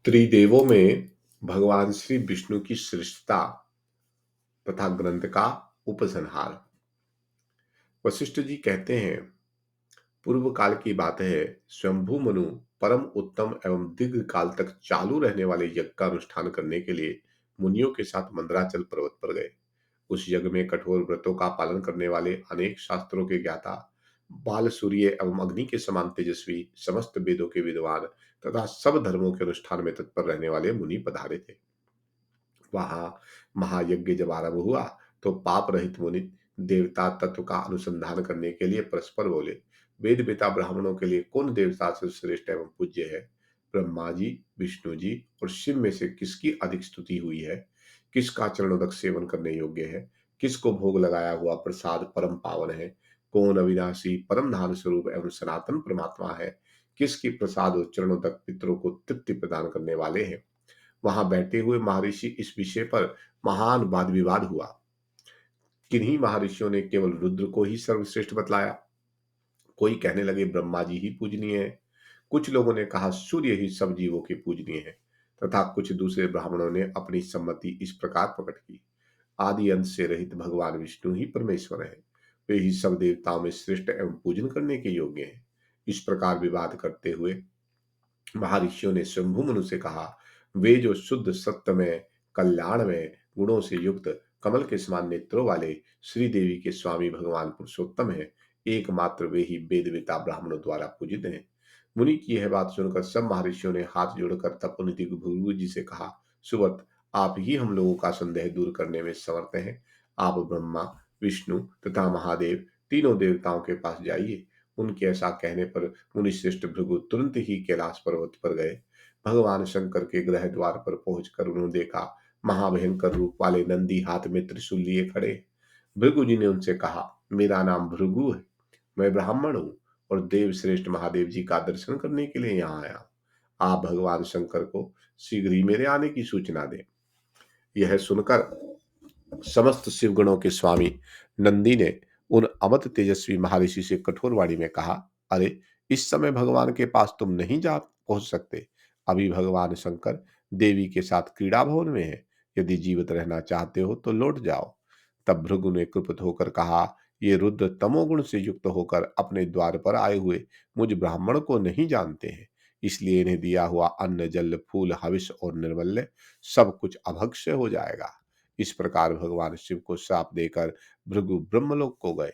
त्रिदेवों में भगवान श्री विष्णु की श्रेष्ठता तथा ग्रंथ का उपसंहार। वशिष्ठ जी कहते हैं, पूर्व काल की बात है। स्वयंभू मनु परम उत्तम एवं दीर्घ काल तक चालू रहने वाले यज्ञ का अनुष्ठान करने के लिए मुनियों के साथ मंदराचल पर्वत पर गए। उस यज्ञ में कठोर व्रतों का पालन करने वाले अनेक शास्त्रों के ज्ञाता, बाल सूर्य एवं अग्नि के समान तेजस्वी, समस्त वेदों के विद्वान तथा सब धर्मों के अनुष्ठान में तत्पर रहने वाले मुनि पधारे थे। वहां महायज्ञ जब आरंभ हुआ तो पाप रहित मुनि देवता तत्व का अनुसंधान करने के लिए परस्पर बोले, वेद वेता ब्राह्मणों के लिए कौन देवता से श्रेष्ठ एवं पूज्य है? ब्रह्मा जी, विष्णु जी और शिव में से किसकी अधिक स्तुति हुई है? किसका चरणोदक सेवन करने योग्य है? किसको भोग लगाया हुआ प्रसाद परम पावन है? कौन अविनाशी परम धाम स्वरूप एवं सनातन परमात्मा है? किसकी प्रसाद और चरणोदक पितरों को तृप्ति प्रदान करने वाले हैं? वहां बैठे हुए महर्षि इस विषय पर महान वाद विवाद हुआ। किन्हीं महर्षियों ने केवल रुद्र को ही सर्वश्रेष्ठ बतलाया। कोई कहने लगे ब्रह्मा जी ही पूजनीय है। कुछ लोगों ने कहा सूर्य ही सब जीवों के पूजनीय है। तथा कुछ दूसरे ब्राह्मणों ने अपनी सम्मति इस प्रकार प्रकट की, आदि अंत से रहित भगवान विष्णु ही परमेश्वर है। वे ही सब देवताओं में श्रेष्ठ एवं पूजन करने के योग्य हैं। इस प्रकार विवाद करते हुए महर्षियों ने शंभु मनु से कहा, वे जो शुद्ध सत्य में कल्याण में गुणों से युक्त कमल के समान नेत्रों वाले श्री देवी के स्वामी भगवान पुरुषोत्तम है, एकमात्र वे ही वेदवेता ब्राह्मणों द्वारा पूजित हैं। मुनि की यह बात सुनकर सब महर्षियों ने हाथ जोड़कर तपोनिधि भृगु जी से कहा, सुव्रत, आप ही हम लोगों का संदेह दूर करने में समर्थ हैं। आप ब्रह्मा, विष्णु तथा महादेव तीनों देवताओं के पास जाइए। उनके ऐसा कहने पर मुनिश्रेष्ठ भृगु तुरंत ही कैलाश पर्वत पर गए। भगवान शंकर के गृह द्वार पर पहुंचकर उन्होंने देखा, महाभयंकर रूप वाले नंदी हाथ में त्रिशूल लिए खड़े। भृगु जी ने उनसे कहा, मेरा नाम भृगु है, मैं ब्राह्मण हूँ और देव श्रेष्ठ महादेव जी का दर्शन करने के लिए यहाँ आया हूँ। आप भगवान शंकर को शीघ्र ही मेरे आने की सूचना दें। यह सुनकर समस्त शिवगणों के स्वामी नंदी ने उन अमत तेजस्वी महर्षि से कठोर वाणी में कहा, अरे, इस समय भगवान के पास तुम नहीं जा पहुंच सकते। अभी भगवान शंकर देवी के साथ क्रीड़ा भवन में है। यदि जीवित रहना चाहते हो तो लौट जाओ। तब भृगु ने कुपित होकर कहा, ये रुद्र तमोगुण से युक्त होकर अपने द्वार पर आए हुए मुझ ब्राह्मण को नहीं जानते हैं। इसलिए इन्हें दिया हुआ अन्न, जल, फूल, हविष और निर्मल्य सब कुछ अभक्ष्य हो जाएगा। इस प्रकार भगवान शिव को श्राप देकर भृगु ब्रह्मलोक को गए।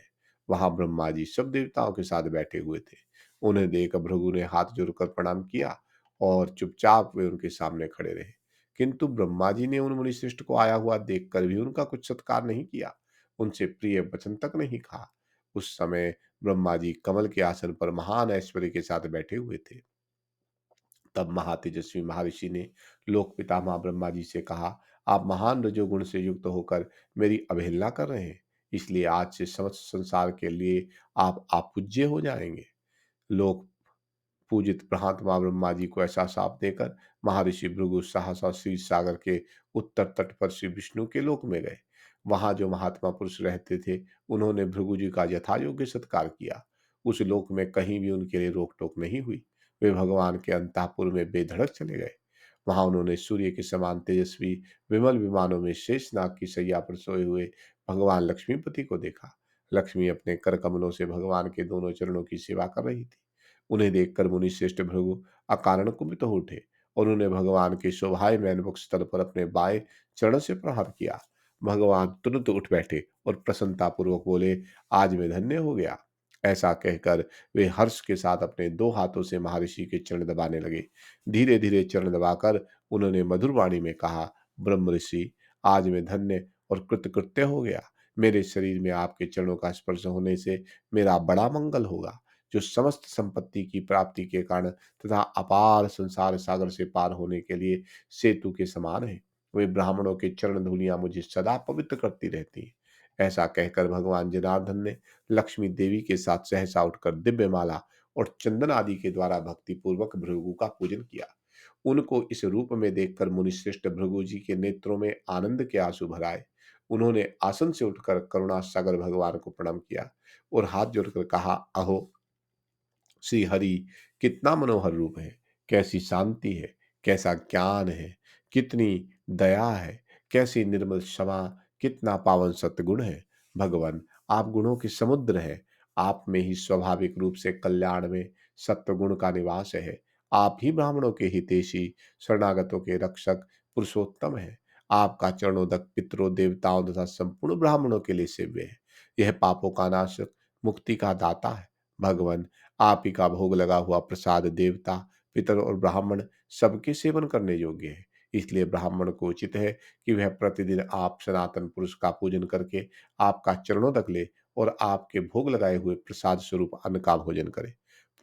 वहां ब्रह्मा जी सब देवताओं के साथ बैठे हुए थे। उन्हें देख भृगु ने हाथ जोड़कर प्रणाम किया और चुपचाप वे उनके सामने खड़े रहे। किंतु ब्रह्मा जी ने उन मुनिश्रेष्ठ को आया हुआ देखकर भी उनका कुछ सत्कार नहीं किया, उनसे प्रिय वचन तक नहीं कहा। उस समय ब्रह्मा जी कमल के आसन पर महान ऐश्वर्य के साथ बैठे हुए थे। तब महातेजस्वी महर्षि ने लोक पितामह ब्रह्मा जी से कहा, आप महान रजोगुण से युक्त होकर मेरी अवहेलना कर रहे हैं, इसलिए आज से समस्त संसार के लिए आप अपूज्य हो जाएंगे। लोक पूजित महात्मा ब्रह्मा जी को ऐसा शाप देकर महर्षि भृगु सहसा क्षीर सागर के उत्तर तट पर श्री विष्णु के लोक में गए। वहां जो महात्मा पुरुष रहते थे, उन्होंने भृगु जी का यथा योग्य सत्कार किया। उस लोक में कहीं भी उनके लिए रोक टोक नहीं हुई। वे भगवान के अंतःपुर में बेधड़क चले गए। वहां उन्होंने सूर्य के समान तेजस्वी विमल विमानों में शेषनाग की शैया पर सोए हुए भगवान लक्ष्मीपति को देखा। लक्ष्मी अपने कर कमलों से भगवान के दोनों चरणों की सेवा कर रही थी। उन्हें देखकर मुनि श्रेष्ठ भृगु अकारण कुपित हो उठे और उन्होंने भगवान के शोभायमान वक्षस्थल पर अपने बाएं चरण से प्रहार किया। भगवान तुरंत उठ बैठे और प्रसन्नता पूर्वक बोले, आज मैं धन्य हो गया। ऐसा कहकर वे हर्ष के साथ अपने दो हाथों से महर्षि के चरण दबाने लगे। धीरे धीरे चरण दबाकर उन्होंने मधुर वाणी में कहा, ब्रह्म ऋषि, आज मैं धन्य और कृतकृत्य हो गया। मेरे शरीर में आपके चरणों का स्पर्श होने से मेरा बड़ा मंगल होगा, जो समस्त संपत्ति की प्राप्ति के कारण तथा अपार संसार सागर से पार होने के लिए सेतु के समान है। वे ब्राह्मणों के चरण धूलियां मुझे सदा पवित्र करती रहती हैं। ऐसा कहकर भगवान जनार्दन ने लक्ष्मी देवी के साथ सहसा उठकर दिव्य माला और चंदन आदि के द्वारा भक्ति पूर्वक भृगु का पूजन किया। उनको इस रूप में देखकर मुनिश्रेष्ठ भृगु जी के नेत्रों में आनंद के आंसू भर आए। उन्होंने आसन से उठकर करुणा सागर भगवान को प्रणाम किया और हाथ जोड़कर कहा, अहो श्री हरि, कितना मनोहर रूप है, कैसी शांति है, कैसा ज्ञान है, कितनी दया है, कैसी निर्मल क्षमा, कितना पावन सत्गुण है। भगवान, आप गुणों के समुद्र हैं। आप में ही स्वाभाविक रूप से कल्याण में सत्वगुण का निवास है। आप ही ब्राह्मणों के हितैषी, शरणागतों के रक्षक, पुरुषोत्तम है। आपका चरणोदक पितरों, देवताओं तथा संपूर्ण ब्राह्मणों के लिए सेव्य है। यह पापों का नाशक, मुक्ति का दाता है। भगवान, आप ही का भोग लगा हुआ प्रसाद देवता, पितर और ब्राह्मण सबके सेवन करने योग्य है। इसलिए ब्राह्मण को उचित है कि वह प्रतिदिन आप सनातन पुरुष का पूजन करके आपका चरणों तक ले और आपके भोग लगाए हुए प्रसाद स्वरूप अन्न का भोजन करे।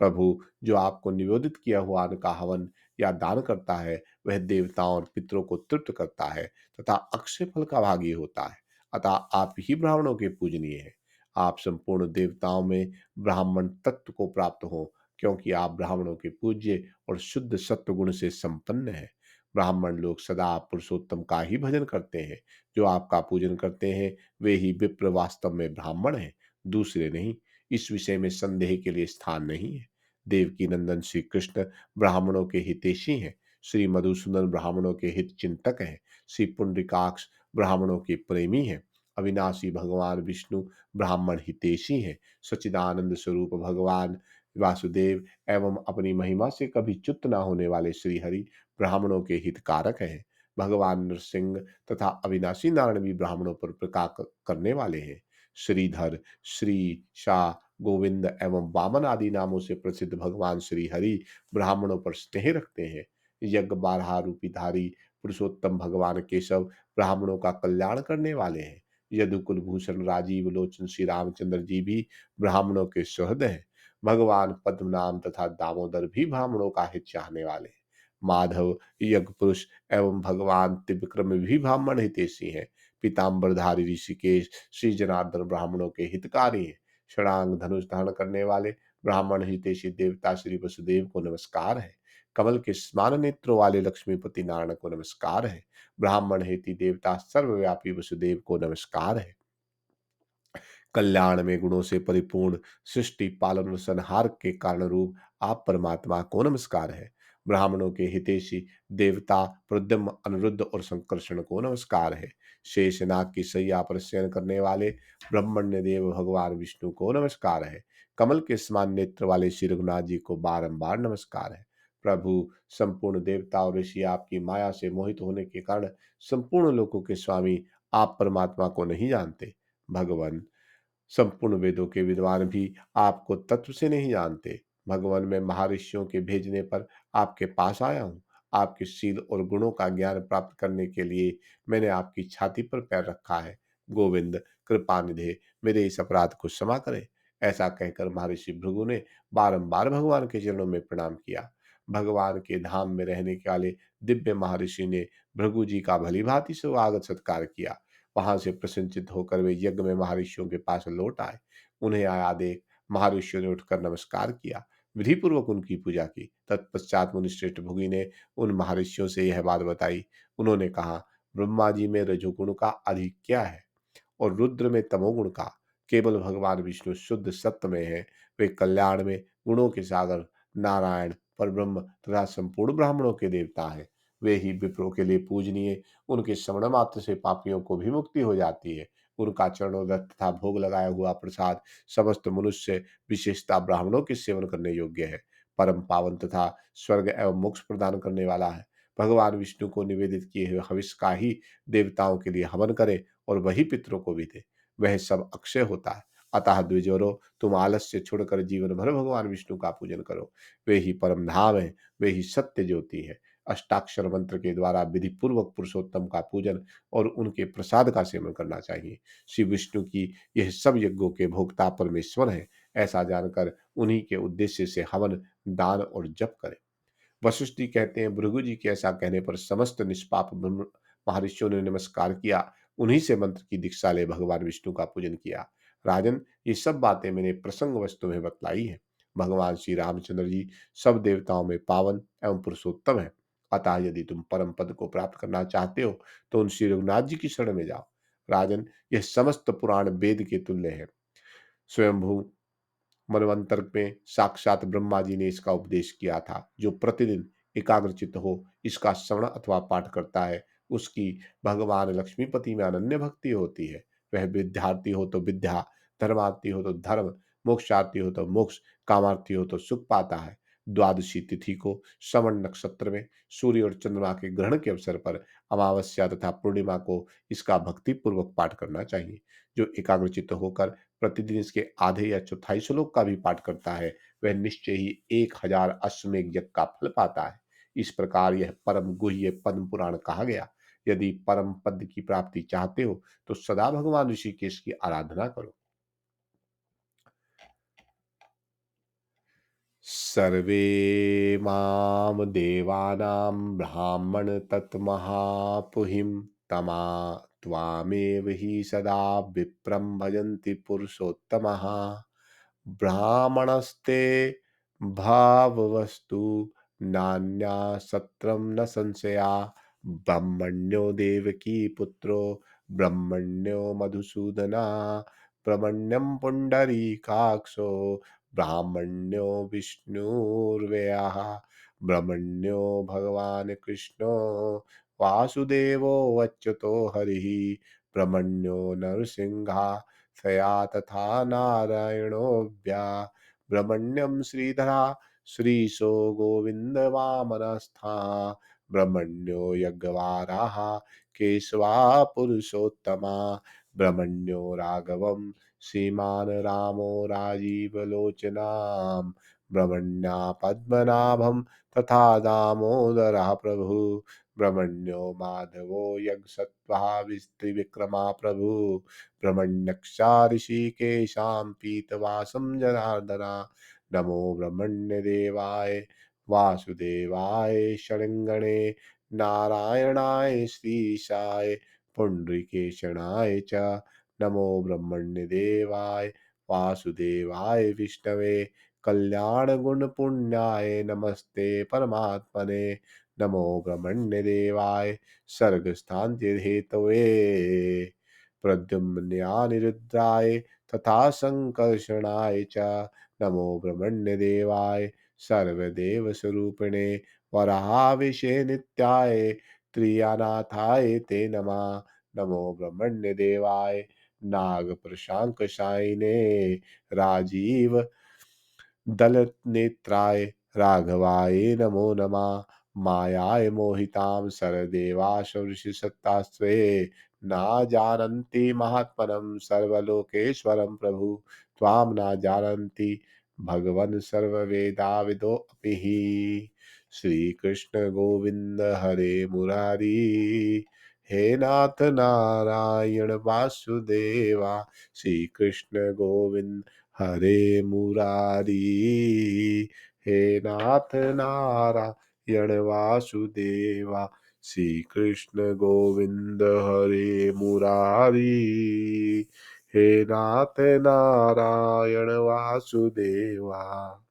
प्रभु, जो आपको निवेदित किया हुआ अन्न का हवन या दान करता है, वह देवताओं और पितरों को तृप्त करता है तथा अक्षय फल का भागी होता है। अतः आप ही ब्राह्मणों के पूजनीय हैं। आप संपूर्ण देवताओं में ब्राह्मण तत्व को प्राप्त हो, क्योंकि आप ब्राह्मणों के पूज्य और शुद्ध सत्व गुण से संपन्न है। ब्राह्मण लोग सदा पुरुषोत्तम का ही भजन करते हैं। जो आपका पूजन करते हैं, वे ही विप्र वास्तव में ब्राह्मण हैं, दूसरे नहीं। इस विषय में संदेह के लिए स्थान नहीं है। देवकी नंदन श्री कृष्ण ब्राह्मणों के हितैषी हैं। श्री मधुसूदन ब्राह्मणों के हित चिंतक हैं। श्री पुंडरीकाक्ष ब्राह्मणों के प्रेमी हैं। अविनाशी भगवान विष्णु ब्राह्मण हितैषी हैं। सच्चिदानंद स्वरूप भगवान वासुदेव एवं अपनी महिमा से कभी च्युत न होने वाले श्री हरि ब्राह्मणों के हितकारक हैं। भगवान नरसिंह तथा अविनाशी नारायण भी ब्राह्मणों पर प्रकार करने वाले हैं। श्रीधर, श्री, शाह, गोविंद एवं वामन आदि नामों से प्रसिद्ध भगवान श्री हरि ब्राह्मणों पर स्नेह रखते हैं। यज्ञ बारहा रूपी धारी पुरुषोत्तम भगवान केशव ब्राह्मणों का कल्याण करने वाले हैं। यदुकुल भूषण राजीव लोचन श्री रामचंद्र जी भी ब्राह्मणों के सुहृद हैं। भगवान पद्मनाम तथा दामोदर भी ब्राह्मणों का हित चाहने वाले हैं। माधव, यज्ञ पुरुष एवं भगवान त्रिविक्रम भी ब्राह्मण हितैषी हैं। पीताम्बरधारी ऋषिकेश श्री जनार्दन ब्राह्मणों के हितकारी हैं। षडांग धनुष धारण करने वाले ब्राह्मण हितैषी देवता श्री वसुदेव को नमस्कार है। कमल के समान नेत्रों वाले लक्ष्मीपति नारायण को नमस्कार है। ब्राह्मण हेति देवता सर्वव्यापी वसुदेव को नमस्कार है। कल्याण में गुणों से परिपूर्ण, सृष्टि पालन और संहार के कारण रूप आप परमात्मा को नमस्कार है। ब्राह्मणों के हितैषी देवता प्रद्युम्न, अनिरुद्ध और संकर्षण को नमस्कार है। शेषनाग की सैया पर शयन करने वाले ब्रह्मण्य देव भगवान विष्णु को नमस्कार है। कमल के समान नेत्र वाले श्री रघुनाथ जी को बारंबार नमस्कार है। प्रभु, संपूर्ण देवता और ऋषि आपकी माया से मोहित होने के कारण संपूर्ण लोकों के स्वामी आप परमात्मा को नहीं जानते। भगवान, संपूर्ण वेदों के विद्वान भी आपको तत्व से नहीं जानते। भगवान, मैं महर्षियों के भेजने पर आपके पास आया हूँ। आपके शील और गुणों का ज्ञान प्राप्त करने के लिए मैंने आपकी छाती पर पैर रखा है। गोविंद, कृपा निधे, मेरे इस अपराध को क्षमा करें। ऐसा कहकर महर्षि भृगु ने बारंबार भगवान के चरणों में प्रणाम किया। भगवान के धाम में रहने वाले दिव्य महर्षि ने भृगु जी का भली भांति स्वागत सत्कार किया। वहां से प्रसन्नचित्त होकर वे यज्ञ में महर्षियों के पास लौट आए। उन्हें आया देख महर्षियों ने उठकर नमस्कार किया, विधि पूर्वक उनकी पूजा की। तत्पश्चात मुनिश्रेष्ठ भृगु ने उन महर्षियों से यह बात बताई। उन्होंने कहा, ब्रह्मा जी में रजोगुण का अधिक क्या है और रुद्र में तमोगुण का। केवल भगवान विष्णु शुद्ध सत्य में है। वे कल्याण में गुणों के सागर नारायण परब्रह्म तथा संपूर्ण ब्राह्मणों के देवता हैं। वे ही विप्रों के लिए पूजनीय। उनके श्रवण मात्र से पापियों को भी मुक्ति हो जाती है। उनका चरणोदक तथा भोग लगाया हुआ प्रसाद समस्त मनुष्य, विशेषता ब्राह्मणों के सेवन करने योग्य है। परम पावन तथा स्वर्ग एवं मोक्ष प्रदान करने वाला है। भगवान विष्णु को निवेदित किए हुए हविष का ही देवताओं के लिए हवन करे और वही पितरों को भी दे। वह सब अक्षय होता है। अतः द्विजोरो, तुम आलस्य छोड़कर जीवन भर भगवान विष्णु का पूजन करो। वे ही परम धाम है, वे ही सत्य ज्योति है। अष्टाक्षर मंत्र के द्वारा विधि पूर्वक पुरुषोत्तम का पूजन और उनके प्रसाद का सेवन करना चाहिए। श्री विष्णु की यह सब यज्ञों के भोक्ता परमेश्वर है। ऐसा जानकर उन्हीं के उद्देश्य से हवन, दान और जप करें। वशिष्ठ जी कहते हैं, भृगु जी के ऐसा कहने पर समस्त निष्पाप ब्रह्म महर्षियों ने नमस्कार किया। उन्हीं से मंत्र की दीक्षा ले भगवान विष्णु का पूजन किया। राजन, ये सब बातें मैंने प्रसंग वस्तु में बतलाई है। भगवान श्री रामचंद्र जी सब देवताओं में पावन एवं पुरुषोत्तम है। अतः यदि तुम परम पद को प्राप्त करना चाहते हो तो उन श्री रघुनाथ जी की शरण में जाओ। राजन, यह समस्त पुराण वेद के तुल्य है। स्वयंभू मनवंतर में साक्षात ब्रह्मा जी ने इसका उपदेश किया था, जो प्रतिदिन एकाग्रचित्त हो, इसका श्रवण अथवा पाठ करता है, उसकी भगवान लक्ष्मीपति में अनन्य भक्ति होती है। वह विद्यार्थी हो तो विद्या, धर्मार्थी हो तो धर्म, मोक्षार्थी हो तो मोक्ष, कामार्थी हो तो सुख पाता है। द्वादशी तिथि को श्रवण नक्षत्र में सूर्य और चंद्रमा के ग्रहण के अवसर पर अमावस्या तथा पूर्णिमा को इसका भक्ति पूर्वक पाठ करना चाहिए। जो एकाग्रचित्त होकर प्रतिदिन इसके आधे या चौथाई श्लोक का भी पाठ करता है, वह निश्चय ही 1000 अश्वमेध यज्ञ का फल पाता है। इस प्रकार यह परम गुह्य पद्म पुराण कहा गया। यदि परम पद की प्राप्ति चाहते हो तो सदा भगवान ऋषिकेश की आराधना करो। सर्वे माम देवानां ब्राह्मण तत्महापुहिं तमा त्वामेव हि सदा विप्रं भजन्ति पुरुषोत्तमः। ब्राह्मणस्ते भाववस्तु नान्या सत्रम न संशया। ब्रह्मण्यो देवकी पुत्रो ब्रह्मण्यो मधुसूदना। ब्रह्मण्यं पुंडरीकाक्षो ब्राह्मण्यो विष्णुर्व्ययः। ब्रह्मण्यो भगवान् कृष्णो वासुदेवो अच्युतो हरिः। ब्रह्मण्यो नरसिंहा सया तथा नारायणोऽव्या। ब्रह्मण्यं श्रीधरा श्रीशो गोविन्द वामनस्था। ब्रह्मण्यो यज्ञवाराः केशवा पुरुषोत्तमा। ब्रह्मण्यो राघवं श्रीमान् रामो राजीवलोचनां। ब्रह्मण्या पद्मनाभं तथा दामोदरः प्रभु। ब्रह्मण्यो माधवो यज्ञसत्त्वः विष्णुविक्रमा प्रभु। ब्रह्मण्यक्षा ऋषिकेशां पीतवासं जनार्दना। नमो ब्रह्मण्यदेवाय वासुदेवाय षडङ्गणे नारायणाय श्रीशाय पुण्डरीकेशनाय च। नमो ब्रह्मण्यदेवाय वासुदेवाय विष्णवे कल्याणगुणपुण्याय नमस्ते परमात्मने। नमो ब्रह्मण्यदेवाय सर्गस्थानतिहेतवे प्रद्युम्नानिरुद्धाय तथा संकर्षणाय च। नमो ब्रह्मण्यदेवाय सर्वदेवस्वरूपिणे वराहाविषे नित्याय त्रियानाथाय ते नमः। नमो ब्रह्मण्यदेवाय नागप्रशांकशायिने राजीव दलनेत्राय राघवाय नमो नमः। मायाय मोहितां सरदेवासुरसिसत्तास्त्वे न जानन्ति महात्मनं सर्वलोकेश्वरं प्रभु। त्वां न जानन्ति भगवन् सर्ववेदाविदो अपि हि। श्रीकृष्ण गोविंद हरे मुरारी। हे नाथ नारायण वासुदेवा। श्री कृष्ण गोविंद हरे मुरारी। हे नाथ नारायण वासुदेवा। श्री कृष्ण गोविंद हरे मुरारी। हे नाथ नारायण वासुदेवा।